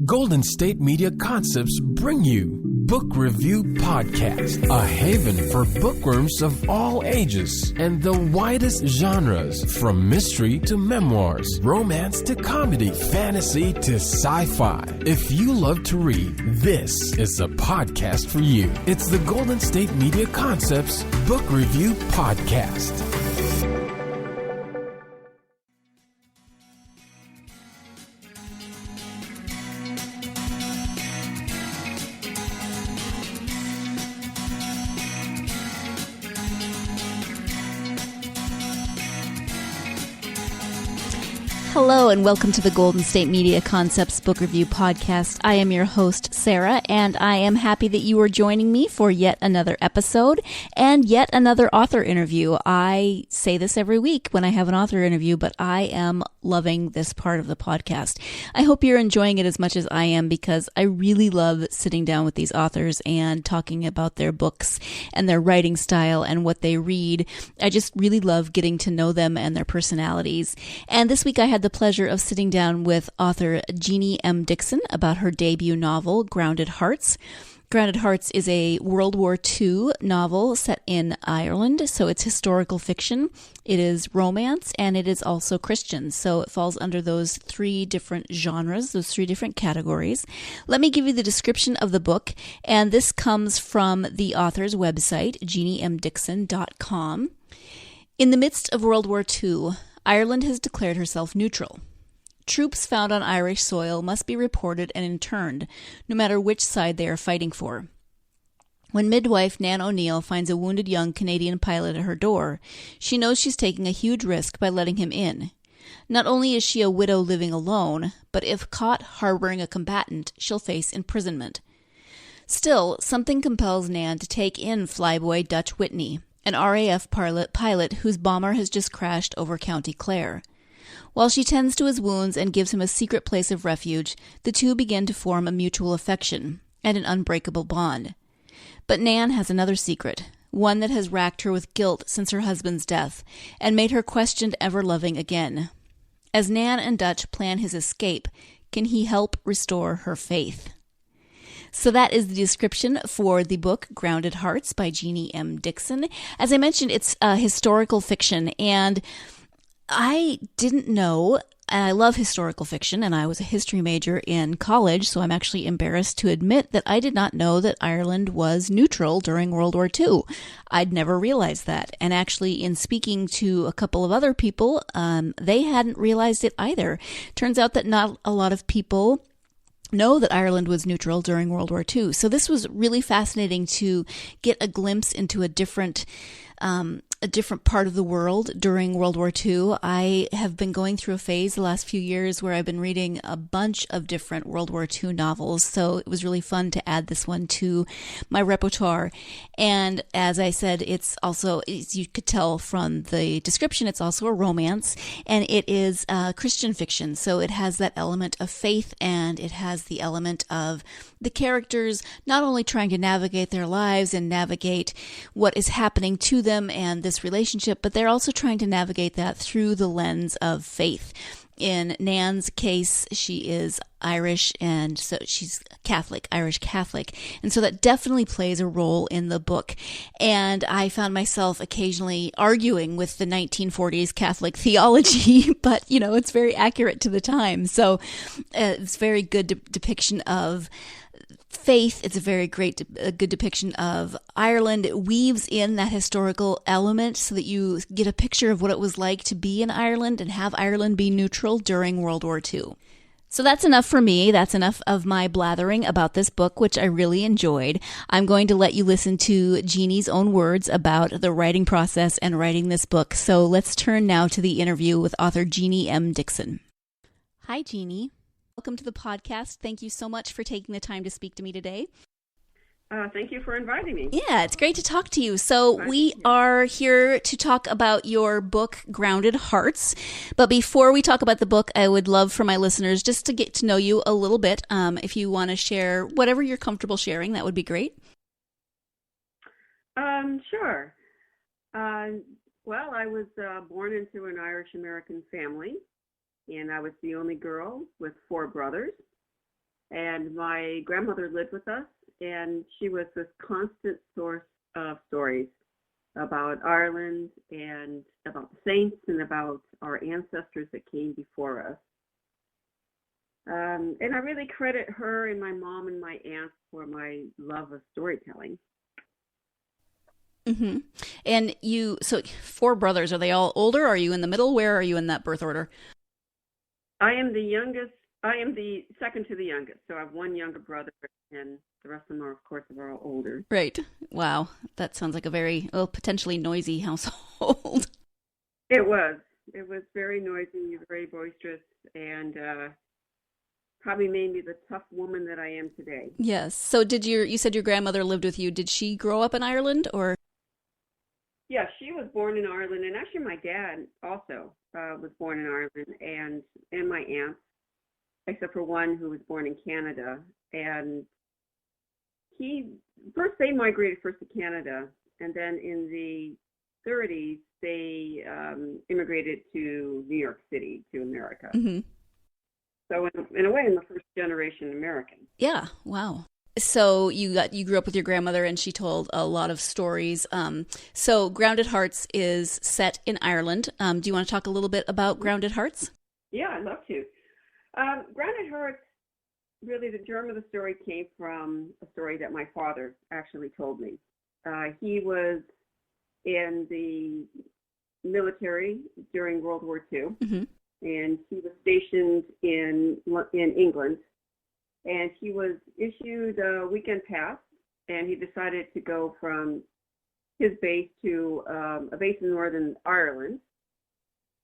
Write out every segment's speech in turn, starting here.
Golden State Media Concepts bring you Book Review Podcast, a haven for bookworms of all ages and the widest genres, from mystery to memoirs, romance to comedy, fantasy to sci-fi. If you love to read, this is the podcast for you. It's the Golden State Media Concepts Book Review Podcast. Hello and welcome to the Golden State Media Concepts Book Review Podcast. I am your host, Sarah, and I am happy that you are joining me for yet another episode and yet another author interview. I say this every week when I have an author interview, but I am loving this part of the podcast. I hope you're enjoying it as much as I am, because I really love sitting down with these authors and talking about their books and their writing style and what they read. I just really love getting to know them and their personalities. And this week I had the pleasure of sitting down with author Jeanne M Dickson about her debut novel, Grounded Hearts. Grounded Hearts is a World War II novel set in Ireland, so it's historical fiction, it is romance, and it is also Christian, so it falls under those three different genres, those three different categories. Let me give you the description of the book, and this comes from the author's website, jeannemdickson.com. In the midst of World War II, Ireland has declared herself neutral. Troops found on Irish soil must be reported and interned, no matter which side they are fighting for. When midwife Nan O'Neill finds a wounded young Canadian pilot at her door, she knows she's taking a huge risk by letting him in. Not only is she a widow living alone, but if caught harboring a combatant, she'll face imprisonment. Still, something compels Nan to take in flyboy Dutch Whitney, an RAF pilot whose bomber has just crashed over County Clare. While she tends to his wounds and gives him a secret place of refuge, the two begin to form a mutual affection and an unbreakable bond. But Nan has another secret, one that has racked her with guilt since her husband's death and made her questioned ever-loving again. As Nan and Dutch plan his escape, can he help restore her faith? So that is the description for the book Grounded Hearts by Jeanne M Dickson. As I mentioned, it's historical fiction, and I didn't know, and I love historical fiction, and I was a history major in college, so I'm actually embarrassed to admit that I did not know that Ireland was neutral during World War II. I'd never realized that, and actually in speaking to a couple of other people, they hadn't realized it either. Turns out that not a lot of people know that Ireland was neutral during World War II. So this was really fascinating to get a glimpse into a different part of the world during World War II. I have been going through a phase the last few years where I've been reading a bunch of different World War II novels, so it was really fun to add this one to my repertoire. And as I said, it's also, as you could tell from the description, it's also a romance, and it is Christian fiction, so it has that element of faith, and it has the element of the characters not only trying to navigate their lives and navigate what is happening to them and this relationship, but they're also trying to navigate that through the lens of faith. In Nan's case, she is Irish, and so she's Catholic, Irish Catholic. And so that definitely plays a role in the book. And I found myself occasionally arguing with the 1940s Catholic theology, but, you know, it's very accurate to the time. So it's very good depiction of faith. It's a very good depiction of Ireland. It weaves in that historical element so that you get a picture of what it was like to be in Ireland and have Ireland be neutral during World War II. So that's enough for me. That's enough of my blathering about this book, which I really enjoyed. I'm going to let you listen to Jeannie's own words about the writing process and writing this book. So let's turn now to the interview with author Jeanne M Dickson. Hi, Jeanne. Welcome to the podcast. Thank you so much for taking the time to speak to me today. Thank you for inviting me. Yeah, it's great to talk to you. So we are here to talk about your book, Grounded Hearts. But before we talk about the book, I would love for my listeners just to get to know you a little bit. If you want to share whatever you're comfortable sharing, that would be great. Sure. Well, I was born into an Irish-American family, and I was the only girl with 4 brothers. and my grandmother lived with us, and she was this constant source of stories about Ireland and about the saints and about our ancestors that came before us. And I really credit her and my mom and my aunt for my love of storytelling. Mm-hmm. And so 4 brothers, are they all older? Are you in the middle? Where are you in that birth order? I am the youngest. I am the second to the youngest. So I have one younger brother, and the rest of them are, of course, are all older. Right. Wow. That sounds like a very, potentially noisy household. It was. It was very noisy, very boisterous, and probably made me the tough woman that I am today. Yes. So you said your grandmother lived with you. Did she grow up in Ireland, or? Yeah, she was born in Ireland, and actually my dad also was born in Ireland, and my aunt, except for one who was born in Canada. And they migrated first to Canada, and then in the 30s, they immigrated to New York City, to America. Mm-hmm. So in a way, I'm the first generation American. Yeah. Wow. So you grew up with your grandmother, and she told a lot of stories. So Grounded Hearts is set in Ireland. Do you want to talk a little bit about Grounded Hearts? Yeah, I'd love to. Grounded Hearts, really the germ of the story came from a story that my father actually told me. He was in the military during World War II, mm-hmm. and he was stationed in England. And he was issued a weekend pass, and he decided to go from his base to a base in Northern Ireland.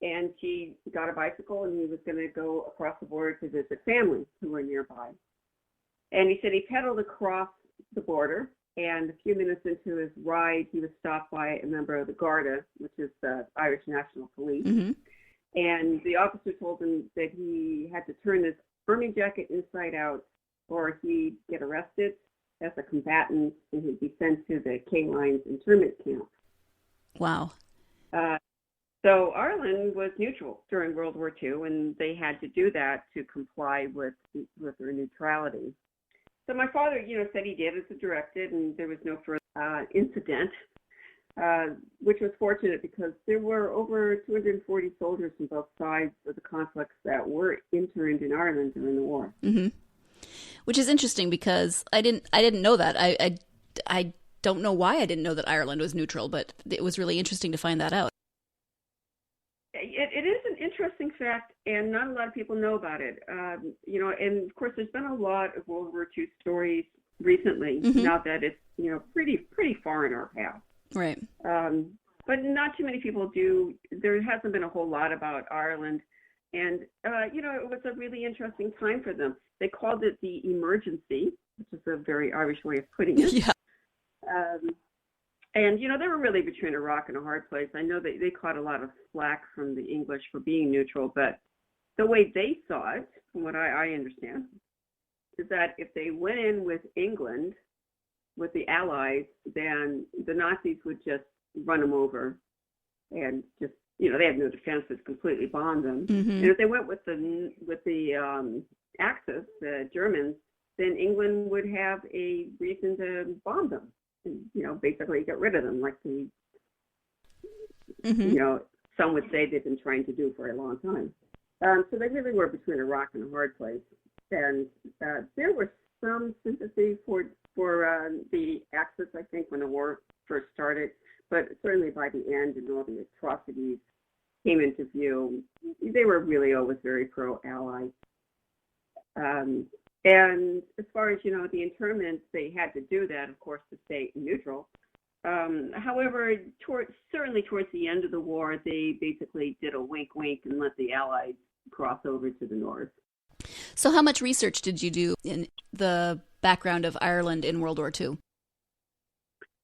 And he got a bicycle, and he was going to go across the border to visit family who were nearby. And he said he pedaled across the border, and a few minutes into his ride, he was stopped by a member of the Garda, which is the Irish National Police. Mm-hmm. And the officer told him that he had to turn his army jacket inside out, or he'd get arrested as a combatant, and he'd be sent to the K-Lines internment camp. Wow. So Ireland was neutral during World War II, and they had to do that to comply with their neutrality. So my father, said he did as directed, and there was no further incident, which was fortunate because there were over 240 soldiers on both sides of the conflicts that were interned in Ireland during the war. Mm-hmm. Which is interesting because I didn't know that. I don't know why I didn't know that Ireland was neutral, but it was really interesting to find that out. It is an interesting fact, and not a lot of people know about it. And of course, there's been a lot of World War II stories recently. Mm-hmm. Now that it's pretty far in our past, right? But not too many people do. There hasn't been a whole lot about Ireland, and it was a really interesting time for them. They called it the emergency, which is a very Irish way of putting it. Yeah. And, they were really between a rock and a hard place. I know they caught a lot of flack from the English for being neutral, but the way they saw it, from what I understand, is that if they went in with England, with the Allies, then the Nazis would just run them over and just, they have no defenses, completely bomb them. Mm-hmm. And if they went with the Axis, the Germans, then England would have a reason to bomb them. And, basically get rid of them, like mm-hmm. Some would say they've been trying to do for a long time. So they really were between a rock and a hard place. And there was some sympathy for the Axis, I think, when the war first started. But certainly by the end, and all the atrocities came into view, they were really always very pro-Allied. And as far as, the internments, they had to do that, of course, to stay neutral. However, certainly towards the end of the war, they basically did a wink-wink and let the Allies cross over to the north. So how much research did you do in the background of Ireland in World War II?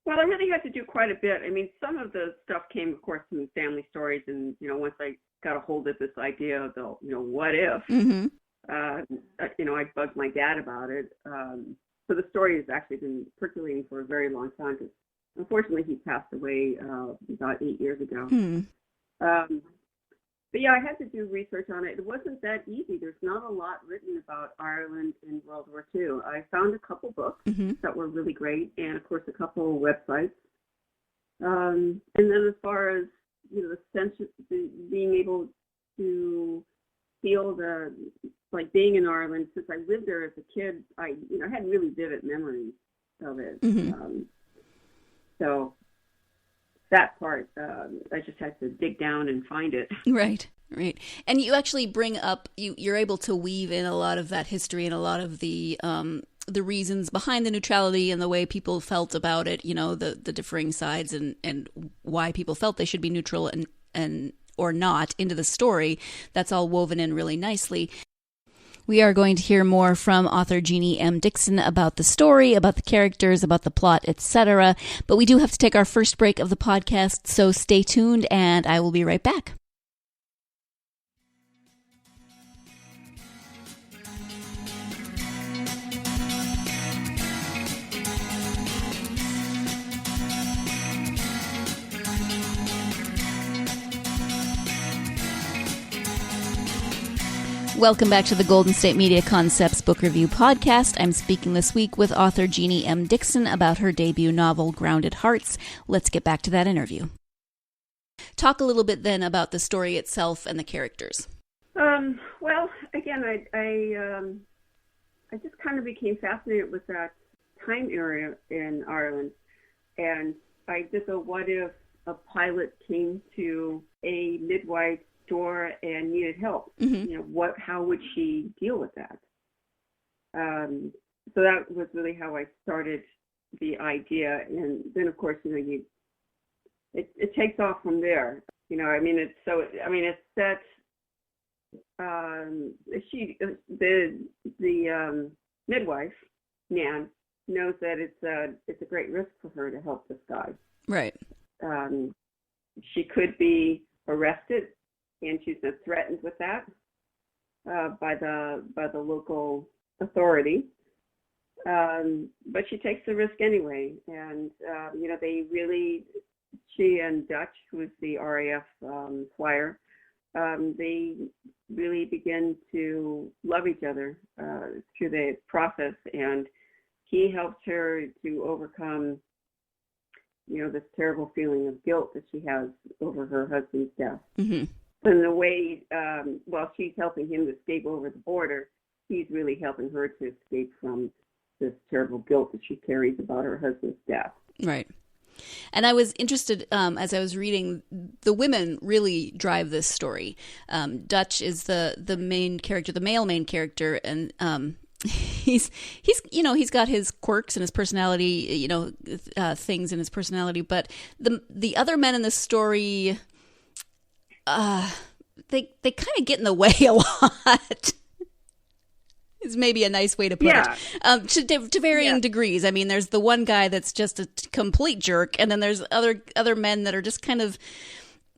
Well, I really had to do quite a bit. I mean, some of the stuff came, of course, from family stories. And, once I got a hold of this idea of the, what if, mm-hmm. I bugged my dad about it. So the story has actually been percolating for a very long time because unfortunately he passed away about 8 years ago. But yeah, I had to do research on it. It wasn't that easy. There's not a lot written about Ireland in World War II. I found a couple books that were really great, and of course a couple websites. And then as far as the sense of being able to feel like being in Ireland, since I lived there as a kid, I had really vivid memories of it. So that part, I just had to dig down and find it. Right. And you actually bring up, you're able to weave in a lot of that history and a lot of the reasons behind the neutrality and the way people felt about it, the differing sides and why people felt they should be neutral and or not into the story. That's all woven in really nicely. We are going to hear more from author Jeanne M Dickson about the story, about the characters, about the plot, etc. But we do have to take our first break of the podcast, so stay tuned and I will be right back. Welcome back to the Golden State Media Concepts Book Review Podcast. I'm speaking this week with author Jeanne M Dickson about her debut novel, Grounded Hearts. Let's get back to that interview. Talk a little bit then about the story itself and the characters. Well, again, I just kind of became fascinated with that time area in Ireland. And I did the what if a pilot came to a midwife door and needed help. How would she deal with that? So that was really how I started the idea, and then of course it takes off from there. It's set. The midwife Nan knows that it's a great risk for her to help this guy. Right. She could be arrested. And she's been threatened with that by the local authority, but she takes the risk anyway. And she and Dutch, who is the RAF flyer, they really begin to love each other through the process. And he helps her to overcome, this terrible feeling of guilt that she has over her husband's death. And the way, while she's helping him to escape over the border, he's really helping her to escape from this terrible guilt that she carries about her husband's death. Right. And I was interested, as I was reading, the women really drive this story. Dutch is the main character, the male main character, and he's got his quirks and his personality, things in his personality. But the other men in the story, they kind of get in the way a lot. Is maybe a nice way to put it. To varying degrees. I mean, there's the one guy that's just a complete jerk, and then there's other men that are just kind of,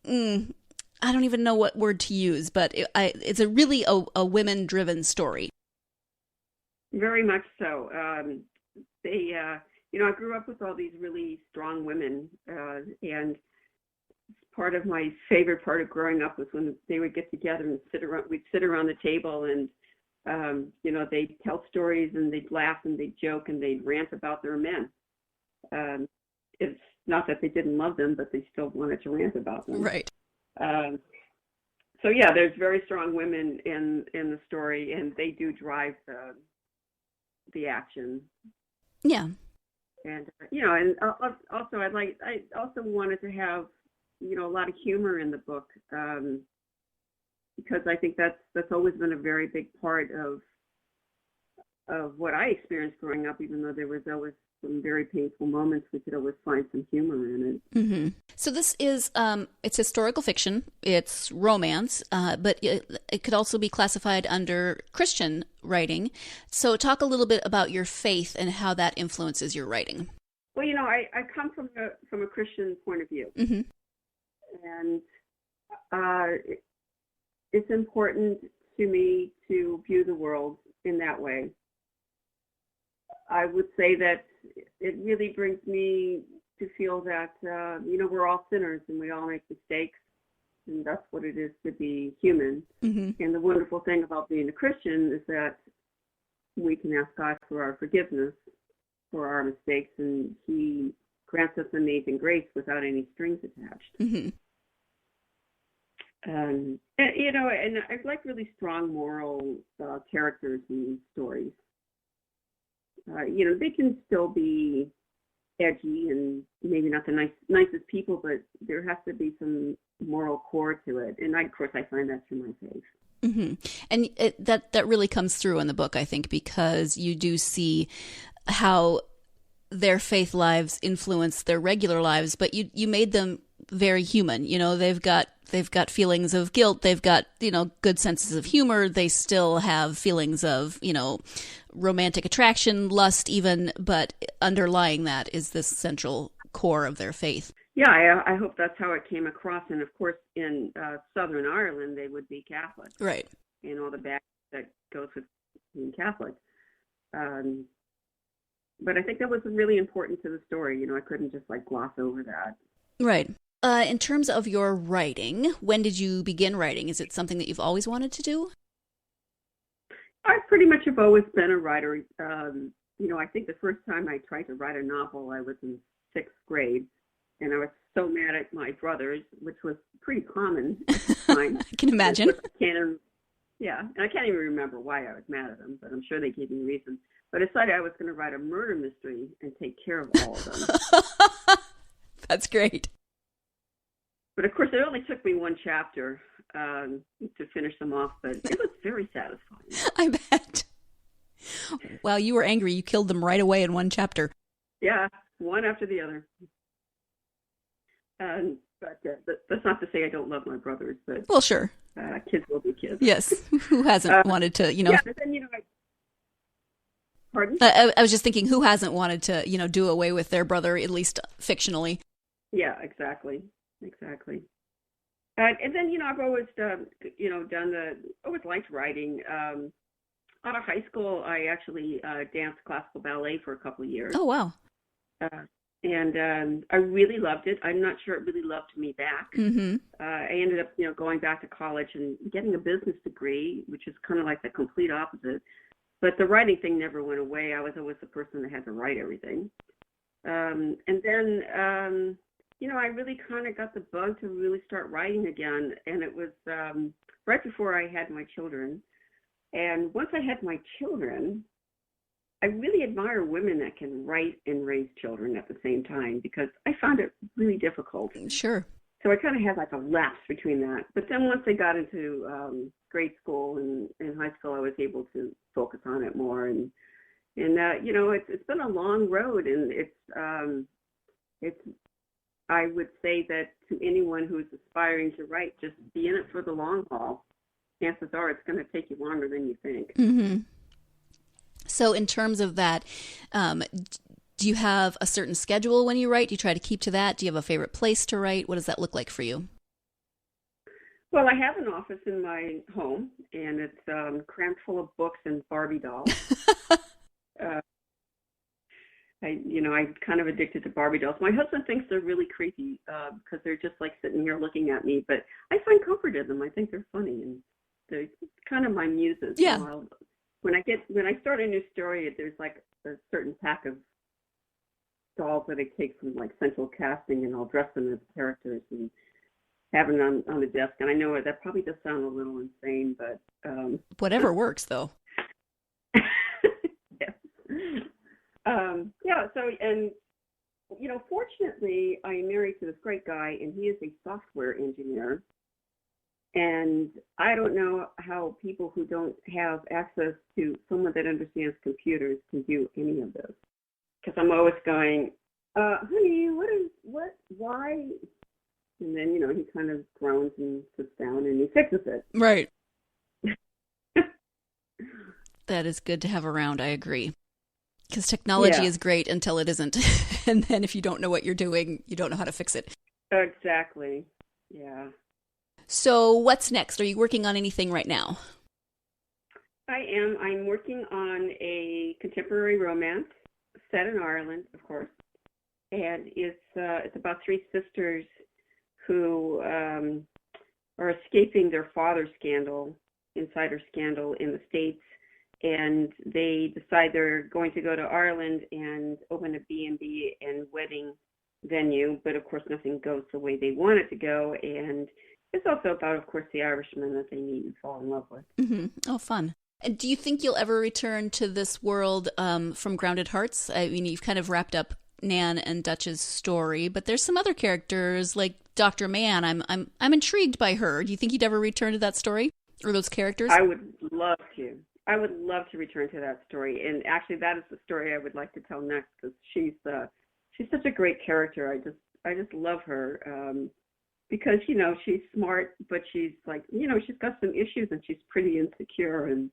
I don't even know what word to use, but it's a really a women-driven story. Very much so. I grew up with all these really strong women, and part of my favorite part of growing up was when they would get together and we'd sit around the table and, they'd tell stories and they'd laugh and they'd joke and they'd rant about their men. It's not that they didn't love them, but they still wanted to rant about them. Right. There's very strong women in the story, and they do drive the action. Yeah. And, and also I also wanted to have, a lot of humor in the book, because I think that's always been a very big part of what I experienced growing up. Even though there was always some very painful moments, we could always find some humor in it. Mm-hmm. So this is it's historical fiction, it's romance, but it could also be classified under Christian writing. So talk a little bit about your faith and how that influences your writing. Well, I come from a Christian point of view. Mm-hmm. And it's important to me to view the world in that way. I would say that it really brings me to feel that, we're all sinners and we all make mistakes. and that's what it is to be human. Mm-hmm. And the wonderful thing about being a Christian is that we can ask God for our forgiveness for our mistakes, and He grants us amazing grace without any strings attached. Mm-hmm. And I like really strong moral characters in stories. They can still be edgy and maybe not the nicest people, but there has to be some moral core to it. And of course, I find that through my faith. Mm-hmm. And that really comes through in the book, I think, because you do see how their faith lives influence their regular lives, but you made them very human. They've got feelings of guilt. They've got, good senses of humor. They still have feelings of, romantic attraction, lust even, but underlying that is this central core of their faith. Yeah, I hope that's how it came across. And of course, in Southern Ireland, they would be Catholic. Right. And all the baggage that goes with being Catholic. But I think that was really important to the story. I couldn't just gloss over that. Right. In terms of your writing, when did you begin writing? Is it something that you've always wanted to do? I pretty much have always been a writer. I think the first time I tried to write a novel, I was in 6th grade, and I was so mad at my brothers, which was pretty common at the time. I can imagine. And I can't even remember why I was mad at them, but I'm sure they gave me reasons. But I decided I was going to write a murder mystery and take care of all of them. That's great. But of course, it only took me one chapter to finish them off, but it was very satisfying. I bet. Wow, you were angry. You killed them right away in one chapter. Yeah, one after the other. But that's not to say I don't love my brothers, but well, sure. Kids will be kids. Yes, who hasn't wanted to, Yeah, but then pardon? I was just thinking, who hasn't wanted to, do away with their brother, at least fictionally? Yeah, exactly. And then, I've always, always liked writing. Out of high school, I actually danced classical ballet for a couple of years. Oh, wow. And I really loved it. I'm not sure it really loved me back. Mm-hmm. I ended up, going back to college and getting a business degree, which is kind of like the complete opposite. But the writing thing never went away. I was always the person that had to write everything. And then, I really kind of got the bug to really start writing again. And it was right before I had my children. And once I had my children, I really admire women that can write and raise children at the same time, because I found it really difficult. Sure. So I kind of had a lapse between that. But then once I got into grade school and in high school, I was able to focus on it more. And it's been a long road, and it's I would say that to anyone who's aspiring to write, just be in it for the long haul. Chances are it's going to take you longer than you think. Mm-hmm. So in terms of that, do you have a certain schedule when you write? Do you try to keep to that? Do you have a favorite place to write? What does that look like for you? Well, I have an office in my home, and it's crammed full of books and Barbie dolls. I'm kind of addicted to Barbie dolls. My husband thinks they're really creepy because they're just sitting here looking at me, but I find comfort in them. I think they're funny, and they're kind of my muses. Yeah. When I start a new story, there's a certain pack of dolls that I take from central casting, and I'll dress them as characters and have them on the desk. And I know that probably does sound a little insane, but whatever works, though. Fortunately, I'm married to this great guy, and he is a software engineer. And I don't know how people who don't have access to someone that understands computers can do any of this. Because I'm always going, honey, why? And then, he kind of groans and sits down and he fixes it. Right. That is good to have around, I agree. Because technology is great until it isn't. And then if you don't know what you're doing, you don't know how to fix it. Exactly. Yeah. So what's next? Are you working on anything right now? I am. I'm working on a contemporary romance set in Ireland, of course. And it's about three sisters who are escaping their father's scandal, insider scandal in the States, and they decide they're going to go to Ireland and open a B&B and wedding venue, but of course nothing goes the way they want it to go, and it's also about, of course, the Irishman that they meet and fall in love with. Mm-hmm. Oh, fun. And do you think you'll ever return to this world from Grounded Hearts? I mean, you've kind of wrapped up Nan and Dutch's story, but there's some other characters like Dr. Mann. I'm intrigued by her. Do you think you'd ever return to that story or those characters? I would love to. I would love to return to that story, and actually, that is the story I would like to tell next because she's such a great character. I just love her because she's smart, but she's she's got some issues and she's pretty insecure, and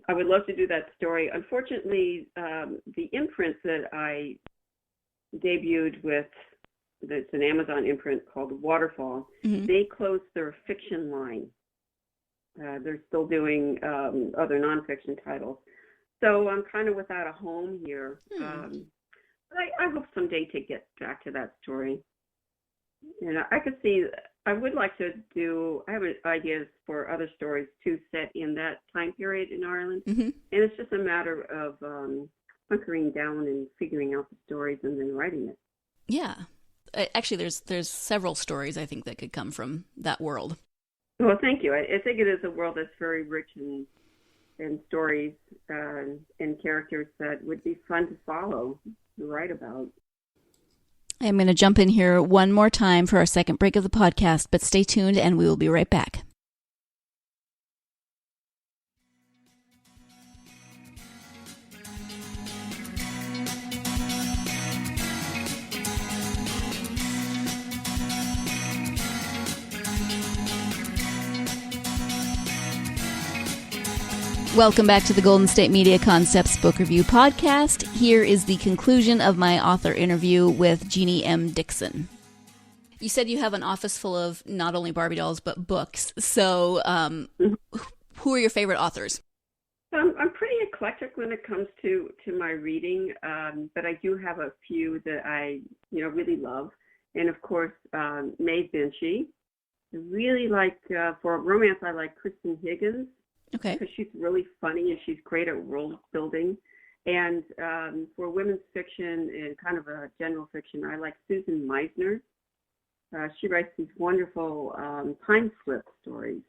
I would love to do that story. Unfortunately, the imprint that I debuted with, it's an Amazon imprint called Waterfall, mm-hmm. they closed their fiction line. They're still doing other nonfiction titles. So I'm kind of without a home here. But I hope someday to get back to that story. And I would like to I have ideas for other stories too set in that time period in Ireland. Mm-hmm. And it's just a matter of hunkering down and figuring out the stories and then writing it. Yeah. Actually, there's several stories I think that could come from that world. Well, thank you. I think it is a world that's very rich in stories and characters that would be fun to follow, to write about. I'm going to jump in here one more time for our second break of the podcast, but stay tuned and we will be right back. Welcome back to the Golden State Media Concepts Book Review Podcast. Here is the conclusion of my author interview with Jeanne M Dickson. You said you have an office full of not only Barbie dolls, but books. So who are your favorite authors? I'm pretty eclectic when it comes to my reading, but I do have a few that I really love. And of course, Maeve Binchy. I really like, for romance, I like Kristen Higgins. Okay. Because she's really funny and she's great at world building. And for women's fiction and kind of a general fiction, I like Susan Meisner. She writes these wonderful time slip stories.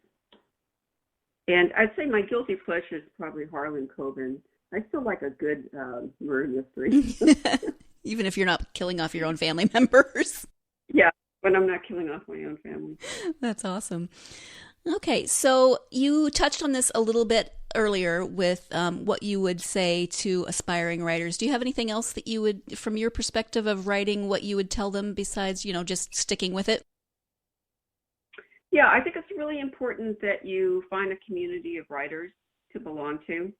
And I'd say my guilty pleasure is probably Harlan Coben. I still like a good murder mystery. Even if you're not killing off your own family members. Yeah, when I'm not killing off my own family. That's awesome. Okay, so you touched on this a little bit earlier with what you would say to aspiring writers. Do you have anything else that you would, from your perspective of writing, what you would tell them besides, just sticking with it? Yeah, I think it's really important that you find a community of writers to belong to.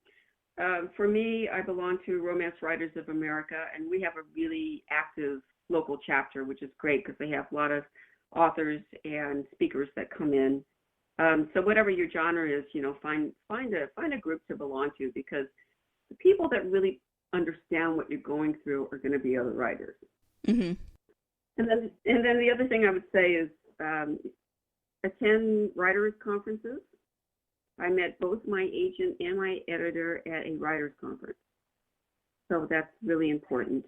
For me, I belong to Romance Writers of America, and we have a really active local chapter, which is great because they have a lot of authors and speakers that come in. So whatever your genre is, find a group to belong to, because the people that really understand what you're going through are going to be other writers. Mm-hmm. And then the other thing I would say is attend writers' conferences. I met both my agent and my editor at a writers' conference, so that's really important.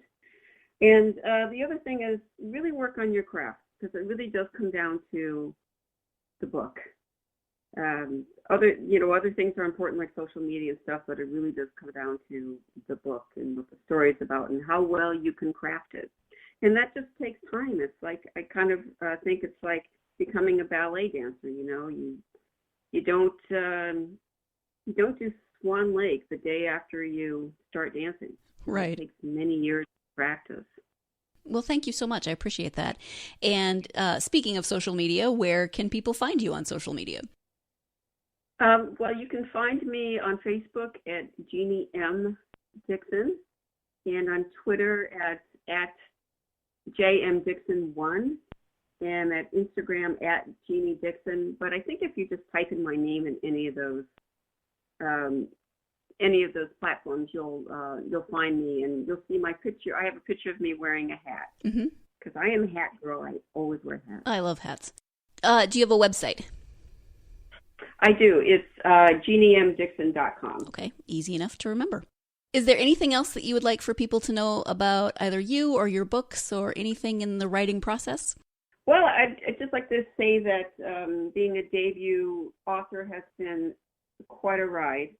And the other thing is really work on your craft, because it really does come down to the book. Other things are important like social media and stuff, but it really does come down to the book and what the story is about and how well you can craft it. And that just takes time. It's like, I kind of think it's like becoming a ballet dancer. You don't do Swan Lake the day after you start dancing. Right. It takes many years of practice. Well, thank you so much. I appreciate that. And speaking of social media, where can people find you on social media? Well, you can find me on Facebook at Jeanne M Dickson, and on Twitter at JMDickson1, and at Instagram at Jeanne Dickson. But I think if you just type in my name in any of those platforms, you'll find me, and you'll see my picture. I have a picture of me wearing a hat, because I am a hat girl. I always wear hats. I love hats. Do you have a website? I do. It's JeanneMDickson.com. Okay, easy enough to remember. Is there anything else that you would like for people to know about either you or your books or anything in the writing process? Well, I'd just like to say that being a debut author has been quite a ride.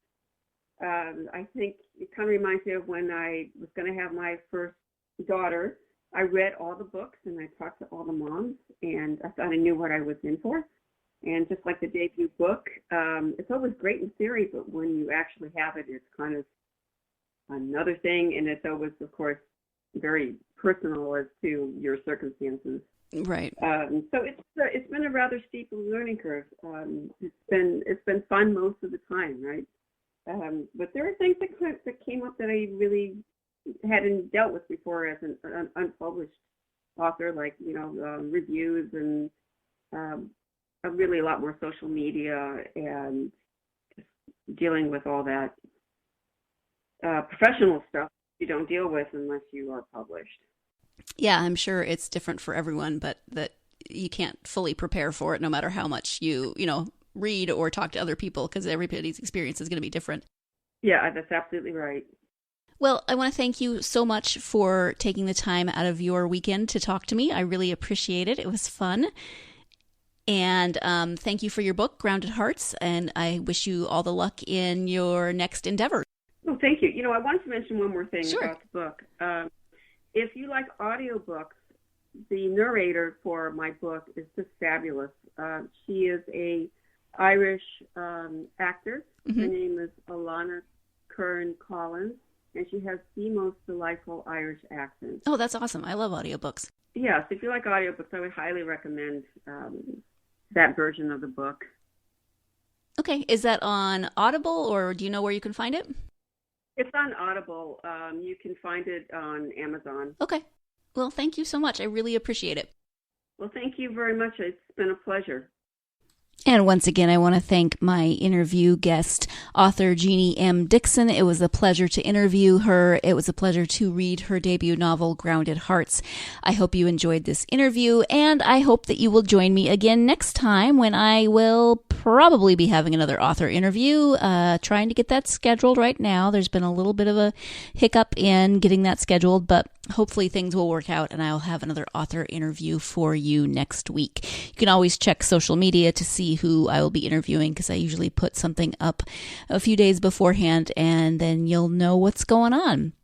I think it kind of reminds me of when I was going to have my first daughter. I read all the books and I talked to all the moms, and I thought I knew what I was in for. And just like the debut book, it's always great in theory, but when you actually have it, it's kind of another thing, and it's always, of course, very personal as to your circumstances. Right. So it's been a rather steep learning curve. It's been fun most of the time, right? But there are things that came up that I really hadn't dealt with before as an unpublished author, like reviews and really a lot more social media and just dealing with all that professional stuff you don't deal with unless you are published. Yeah, I'm sure it's different for everyone, but that you can't fully prepare for it no matter how much you read or talk to other people, because everybody's experience is going to be different. Yeah, that's absolutely right. Well, I want to thank you so much for taking the time out of your weekend to talk to me. I really appreciate it. It was fun. And thank you for your book, Grounded Hearts, and I wish you all the luck in your next endeavor. Oh, thank you. I wanted to mention one more thing Sure. about the book. If you like audiobooks, the narrator for my book is just fabulous. She is a Irish actor. Mm-hmm. Her name is Alana Curran Collins, and she has the most delightful Irish accent. Oh, that's awesome. I love audiobooks. Yes, if you like audiobooks, I would highly recommend that version of the book. Okay. Is that on Audible, or do you know where you can find it? It's on Audible. You can find it on Amazon. Okay. Well, thank you so much. I really appreciate it. Well, thank you very much. It's been a pleasure. And once again, I want to thank my interview guest, author Jeanne M Dickson. It was a pleasure to interview her. It was a pleasure to read her debut novel, Grounded Hearts. I hope you enjoyed this interview, and I hope that you will join me again next time when I will probably be having another author interview, trying to get that scheduled right now. There's been a little bit of a hiccup in getting that scheduled, but hopefully things will work out and I'll have another author interview for you next week. You can always check social media to see who I will be interviewing, because I usually put something up a few days beforehand and then you'll know what's going on.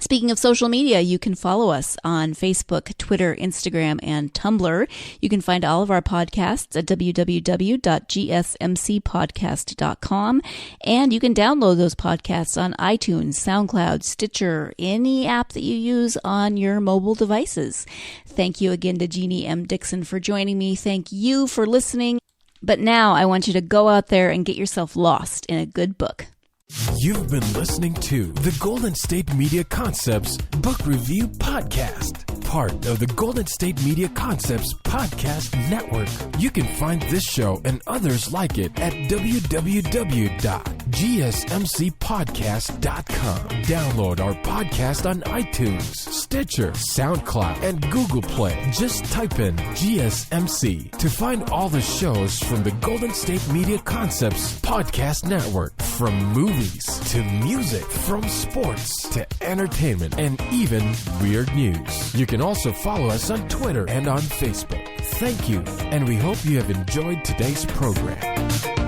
Speaking of social media, you can follow us on Facebook, Twitter, Instagram, and Tumblr. You can find all of our podcasts at www.gsmcpodcast.com, and you can download those podcasts on iTunes, SoundCloud, Stitcher, any app that you use on your mobile devices. Thank you again to Jeanne M Dickson for joining me. Thank you for listening. But now I want you to go out there and get yourself lost in a good book. You've been listening to the Golden State Media Concepts Book Review Podcast, part of the Golden State Media Concepts Podcast Network. You can find this show and others like it at www.gsmcpodcast.com. Download our podcast on iTunes, Stitcher, SoundCloud, and Google Play. Just type in GSMC to find all the shows from the Golden State Media Concepts Podcast Network, from movies to music, from sports to entertainment, and even weird news. You can also follow us on Twitter and on Facebook. Thank you, and we hope you have enjoyed today's program.